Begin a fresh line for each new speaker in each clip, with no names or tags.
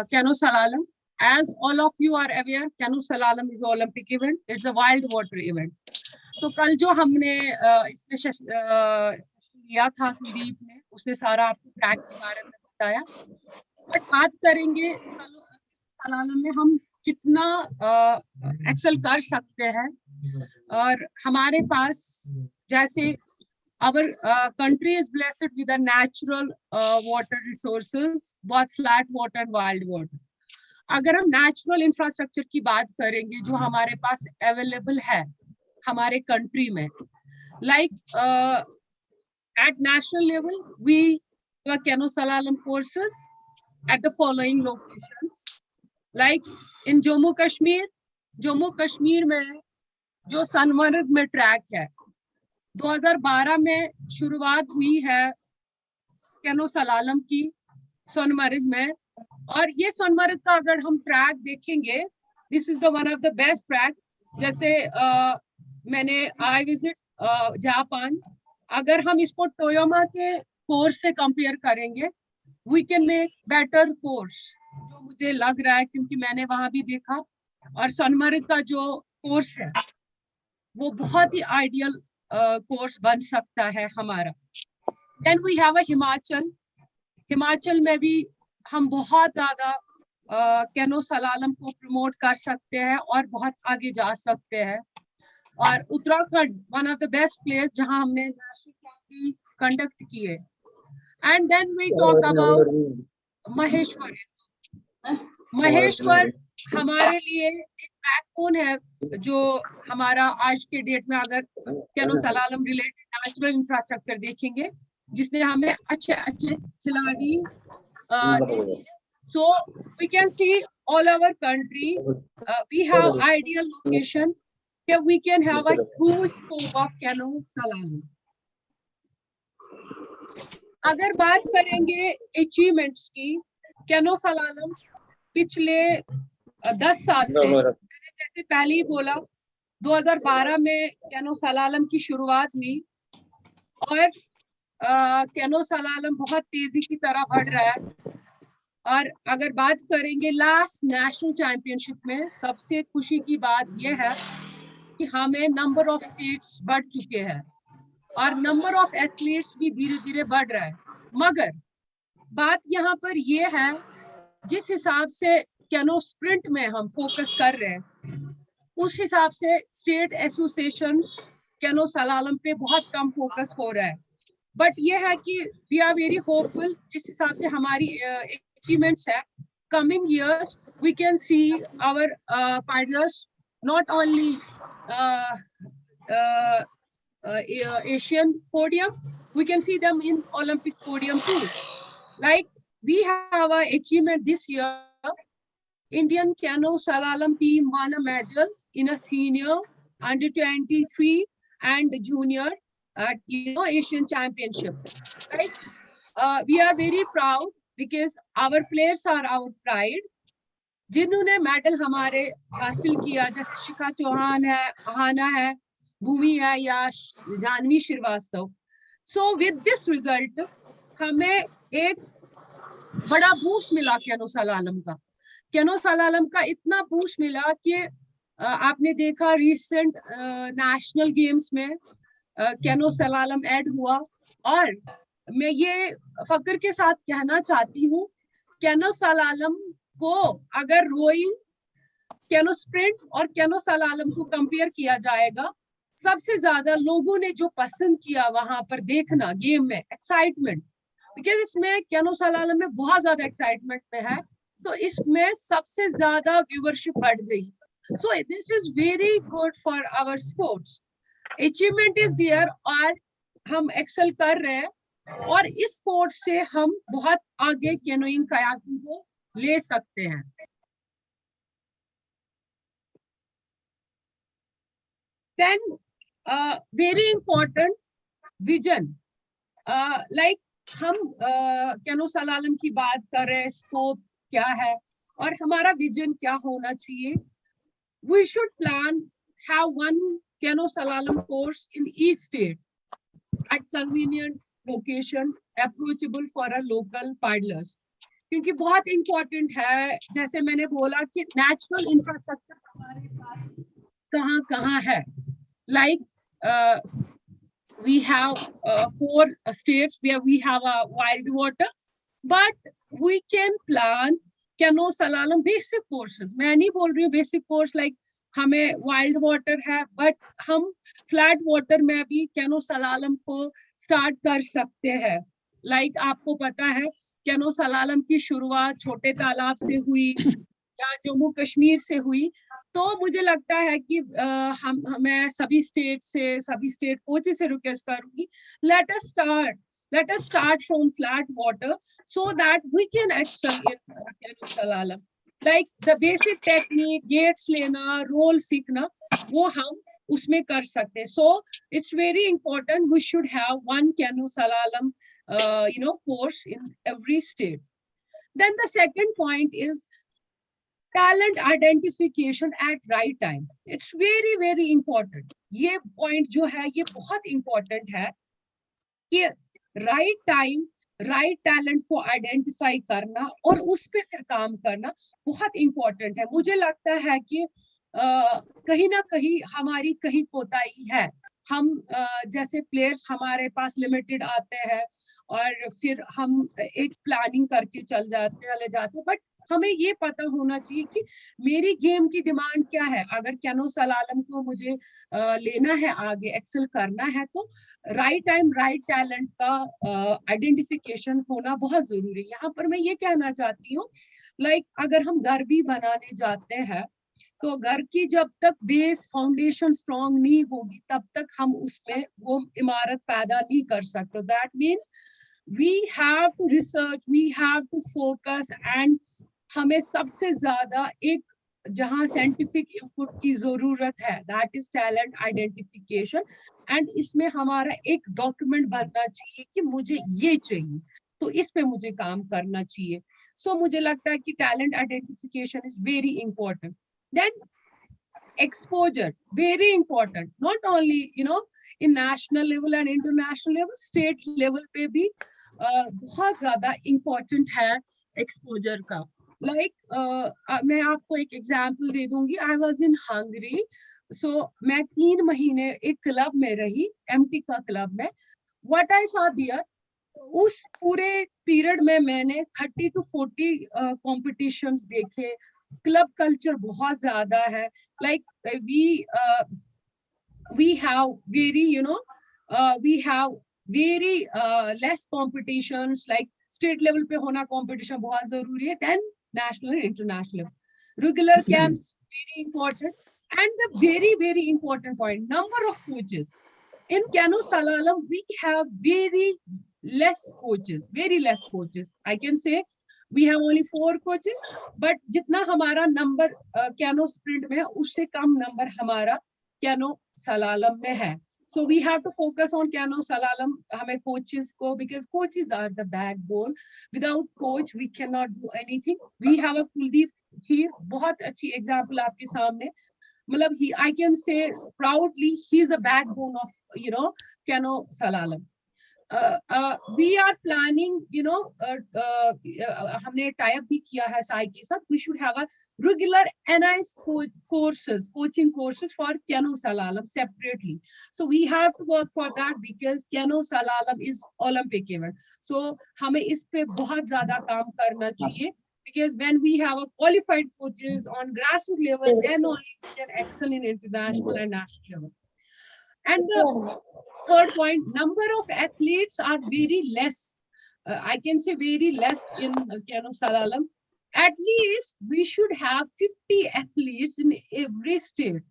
canoe slalom. As all of you are aware, canoe slalom is an Olympic event. It's a wild water event. So कल जो हमने इसमें लिया था कुलदीप ने, उसने सारा आपको ट्रैक के बारे में बताया. बट बात करेंगे सलालम में हम कितना एक्सेल कर सकते हैं. और हमारे पास जैसे our country is blessed with a natural water resources, बहुत flat water and wild water. अगर हम natural infrastructure की बात करेंगे जो हमारे पास available है हमारे country में, like at national level we have canoe slalom courses at the following locations, like in Jammu Kashmir में जो सोनमर्ग में ट्रैक है, 2012 में शुरुआत हुई है कैनो सलालम की सोनमर्ग में. और ये सोनमर्ग का अगर हम ट्रैक देखेंगे, this is the one of the best track. जैसे आई विजिट जापान. अगर हम इसको टोयोमा के कोर्स से कंपेयर करेंगे, we can make better course, जो मुझे लग रहा है क्योंकि मैंने वहां भी देखा. और सोनमर्ग का जो कोर्स है वो बहुत ही आइडियल कोर्स बन सकता है हमारा. Then we have a Himachal में भी हम बहुत ज्यादा कैनो सलालम को प्रमोट कर सकते हैं और बहुत आगे जा सकते हैं. और Uttarakhand one of the best place जहां हमने नेशनल कंडक्ट किए. And then we talk about Maheshwar हमारे लिए एक बैकबोन है, जो हमारा आज के डेट में अगर canoe slalom related natural infrastructure देखेंगे, जिसने हमें अच्छे खिलाड़ी so we can see all over country we have ideal location कि we can have a huge scope of canoe slalom. अगर बात करेंगे अचीवमेंट्स की, कैनो सलालम पिछले 10 साल से, मैंने जैसे पहले ही बोला 2012 में कैनो सलालम की शुरुआत हुई और कैनो सलालम बहुत तेजी की तरह बढ़ रहा है. और अगर बात करेंगे लास्ट नेशनल चैंपियनशिप में, सबसे खुशी की बात यह है कि हमें नंबर ऑफ स्टेट्स बढ़ चुके हैं और नंबर ऑफ एथलीट्स भी धीरे धीरे बढ़ रहा है. मगर बात यहाँ पर यह है, जिस हिसाब से कैनो स्प्रिंट में हम फोकस कर रहे हैं, उस हिसाब से स्टेट एसोसिएशंस कैनो सलालम पे बहुत कम फोकस हो रहा है. बट ये है कि वी आर वेरी होपफुल, जिस हिसाब से हमारी अचीवमेंट्स है, coming years we can see our partners not only Asian podium, we can see them in Olympic podium too. Like we have an achievement this year. Indian canoe slalom team won a medal in a senior, under 23 and junior at Asian Championship. Right? We are very proud because our players are our pride. जिन्होंने medal हमारे हासिल किया, जैसे शिखा चौहान है, अहाना है, भूमि है या Janhvi Srivastava. So with this result हमें एक बड़ा बूस्ट मिला कैनो सलालम का इतना बूस्ट मिला कि आपने देखा रिसेंट नेशनल गेम्स में कैनो सलालम ऐड हुआ. और मैं ये फक्र के साथ कहना चाहती हूँ, कैनो सलालम को अगर रोइंग, कैनो स्प्रिंट और कैनो सलालम को कंपेयर किया जाएगा, सबसे ज्यादा लोगों ने जो पसंद किया वहां पर देखना गेम में एक्साइटमेंट, बिकॉज इसमें कैनो सलालम में बहुत ज्यादा एक्साइटमेंट में है, तो इसमें सबसे ज्यादा व्यूवरशिप बढ़ गई. So this is very good for our sports. Achievement is there और हम एक्सेल कर रहे हैं, और इस स्पोर्ट से हम बहुत आगे कैनोइंग कयाकिंग को ले सकते हैं. Then very important vision, like हम कैनो सलालम की बात कर रहे हैं, स्कोप क्या है और हमारा विजन क्या होना चाहिए. We should plan have one canoe slalom course in each state at convenient location, approachable for our local paddlers. क्योंकि बहुत इंपॉर्टेंट है। जैसे मैंने बोला कि नेचुरल इंफ्रास्ट्रक्चर हमारे पास कहाँ कहाँ है। Like we have 4 states where we have a wild water, but we can plan canoe slalom basic courses. मैं नहीं बोल रही हूँ basic course like हमें wild water है, but हम flat water में भी canoe slalom को start कर सकते हैं. Like आपको पता है canoe slalom की शुरुआत छोटे तालाब से हुई या जम्मू कश्मीर से हुई. तो मुझे लगता है कि मैं सभी स्टेट कोचेस से रिक्वेस्ट करूंगी, let us start from flat water so that we can excel in canoe slalom. Like the basic technique, gates लेना, roll सीखना, वो हम उसमें कर सकते हैं. So it's very important we should have one canoe slalom course in every state. Then the second point is talent identification at right time. It's very very important. ये point जो है ये बहुत important है कि right time right talent को identify करना और उस पे फिर काम करना बहुत important है. मुझे लगता है कि कहीं ना कहीं हमारी कहीं कोताही है. हम जैसे प्लेयर्स हमारे पास लिमिटेड आते हैं और फिर हम एक प्लानिंग करके चले जाते, बट हमें ये पता होना चाहिए कि मेरी गेम की डिमांड क्या है. अगर कैनो सलालम को मुझे लेना है, आगे एक्सेल करना है, तो राइट टाइम राइट टैलेंट का आइडेंटिफिकेशन होना बहुत जरूरी है. यहाँ पर मैं ये कहना चाहती हूँ, लाइक अगर हम घर भी बनाने जाते हैं तो घर की जब तक बेस फाउंडेशन स्ट्रॉन्ग नहीं होगी तब तक हम उसमें वो इमारत पैदा नहीं कर सकते. That means we have to research, we have to focus, and हमें सबसे ज्यादा एक जहां साइंटिफिक इनपुट की जरूरत है, that is talent identification. And इसमें हमारा एक डॉक्यूमेंट बनना चाहिए कि मुझे ये चाहिए तो इस पे मुझे काम करना चाहिए. सो मुझे लगता है कि talent identification is very important. Then exposure, very important, not only in national level and international level, state level पे भी बहुत ज्यादा important है exposure का. Like मैं आपको एक example दे दूंगी. I was in Hungary, so मैं 3 महीने एक क्लब में रही, MT का क्लब में. What I saw there, उस पूरे पीरियड में मैंने 30 to 40 कॉम्पिटिशंस देखे. क्लब कल्चर बहुत ज्यादा है. Like we have very we have very less competitions. like state level पे होना competition बहुत जरूरी है. then national and international regular camps very important. and the very very important point, number of coaches in canoe slalom. We have very less coaches, I can say. We have only 4 coaches, but जितना हमारा number canoe sprint में है उससे कम number हमारा canoe slalom में है. So we have to focus on canoe slalom. हमें coaches को, because coaches are the backbone. Without coach we cannot do anything. We have a Kuldeep Kheer, बहुत अच्छी example आपके सामने. मतलब I can say proudly he is the backbone of canoe slalom. We are planning, हमने type भी किया है साई के साथ. We should have a regular NIS coaching courses for canoe slalom separately. So we have to work for that because canoe slalom is Olympic event. So हमें इस पे बहुत ज़्यादा काम करना चाहिए. Because when we have a qualified coaches on grassroots level, then only we can excel in international and national level. And the third point, number of athletes are very less. I can say very less in canoe slalom. At least we should have 50 athletes in every state,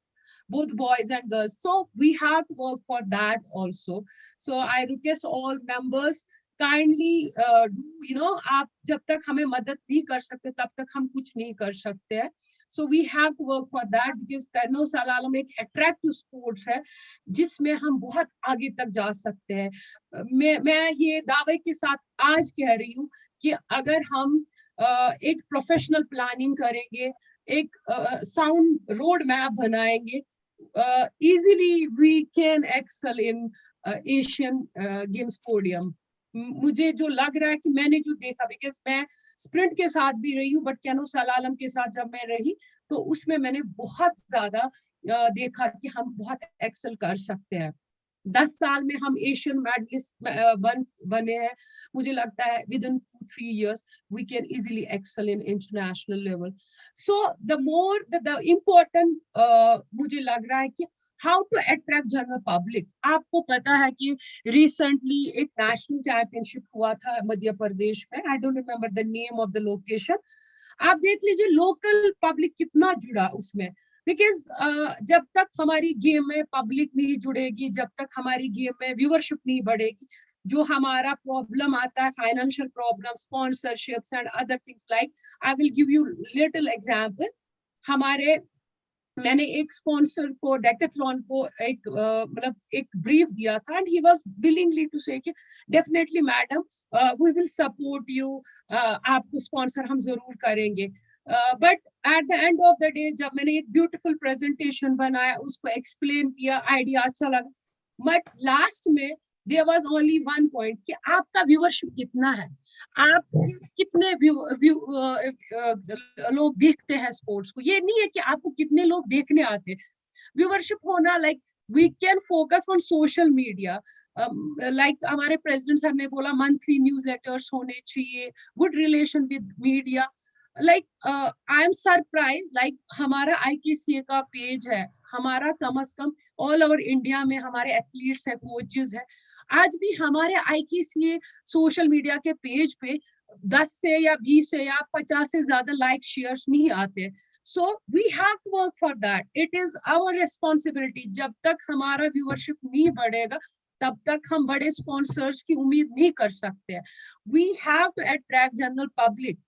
both boys and girls. So we have to work for that also. So I request all members, kindly आप जब तक हमें मदद नहीं कर सकते तब तक हम कुछ नहीं कर सकते हैं. So we have to work for that because canoe slalom एक attractive sports है जिसमें हम बहुत आगे तक जा सकते हैं. मैं ये दावे के साथ आज कह रही हूँ कि अगर हम एक प्रोफेशनल प्लानिंग करेंगे, एक साउंड रोड मैप बनाएंगे, easily we can excel in Asian Games podium. मुझे जो लग रहा है कि मैंने जो देखा, बिकॉज मैं स्प्रिंट के साथ भी रही हूँ, बट कैनो सलालम के साथ जब मैं रही तो उसमें मैंने बहुत ज्यादा देखा कि हम बहुत एक्सेल कर सकते हैं। 10 साल में हम एशियन मेडलिस्ट बने हैं। मुझे लगता है with in 2-3 years we can easily excel in international level. So the more the important मुझे लग रहा है कि how to attract general public. आपको पता है कि recently एक national championship हुआ था मध्य प्रदेश में, I don't remember the name of the location. आप देख लीजिए लोकल पब्लिक कितना जुड़ा उसमें, बिकॉज जब तक हमारी गेम में पब्लिक नहीं जुड़ेगी, जब तक हमारी गेम में व्यूअरशिप नहीं बढ़ेगी, जो हमारा प्रॉब्लम आता है financial problem, sponsorships and other things, like I will give you little example. हमारे मैंने एक स्पॉन्सर को, डेकाथलॉन को एक मतलब एक ब्रीफ दिया था and he was willingly to say कि definitely madam we will support you, आपको स्पॉन्सर हम जरूर करेंगे। But at the end of the day जब मैंने एक ब्यूटीफुल प्रेजेंटेशन बनाया, उसको एक्सप्लेन किया, आइडिया अच्छा लगा, बट लास्ट में there was only one point कि आपका व्यूअरशिप कितना है, आप कितने लोग देखते हैं स्पोर्ट्स को। ये नहीं है कि आपको कितने लोग देखने आते हैं, व्यूअरशिप होना, like we can focus on social media. Like हमारे प्रेसिडेंट सर ने बोला मंथली न्यूज़लेटर्स होने चाहिए, good relation with media. Like I am surprise, like हमारा IKCA का पेज है, हमारा कम से कम ऑल ओवर इंडिया में हमारे एथलीट्स है, कोचेस है, आज भी हमारे IKCA सोशल मीडिया के पेज पे 10 से या 20 से या 50 से ज्यादा लाइक शेयर्स नहीं आते। So we have to work for that, it is our responsibility. जब तक हमारा व्यूअरशिप नहीं बढ़ेगा तब तक हम बड़े स्पॉन्सर्स की उम्मीद नहीं कर सकते। We have to attract general public.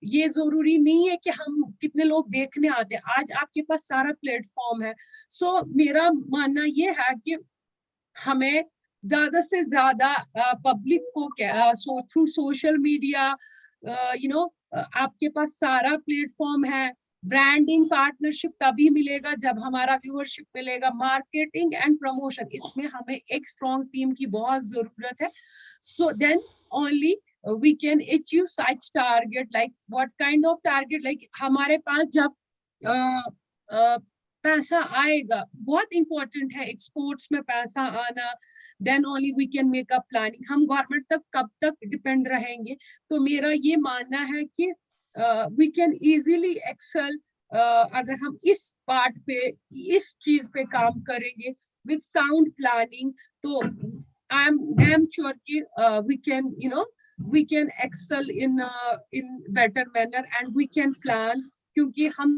ये जरूरी नहीं है कि हम कितने लोग देखने आते हैं, आज आपके पास सारा प्लेटफॉर्म है। सो मेरा मानना ये है कि हमें ज्यादा से ज्यादा पब्लिक को थ्रू सोशल मीडिया, आपके पास सारा प्लेटफॉर्म है, ब्रांडिंग पार्टनरशिप तभी मिलेगा जब हमारा व्यूअरशिप मिलेगा, मार्केटिंग एंड प्रमोशन, इसमें हमें एक स्ट्रॉन्ग टीम की बहुत जरूरत है। So then only we can achieve such target. Like what kind of target? Like हमारे पास जब पैसा आएगा, बहुत इंपॉर्टेंट है एक्सपोर्ट्स में पैसा आना, then only we can make a planning. हम गवर्नमेंट तक कब तक डिपेंड रहेंगे? तो मेरा ये मानना है कि वी कैन इजीली एक्सेल अगर हम इस पार्ट पे, इस चीज पे काम करेंगे विद साउंड प्लानिंग, तो आई एम श्योर कि we can we can excel in better manner and we can plan, क्योंकि हम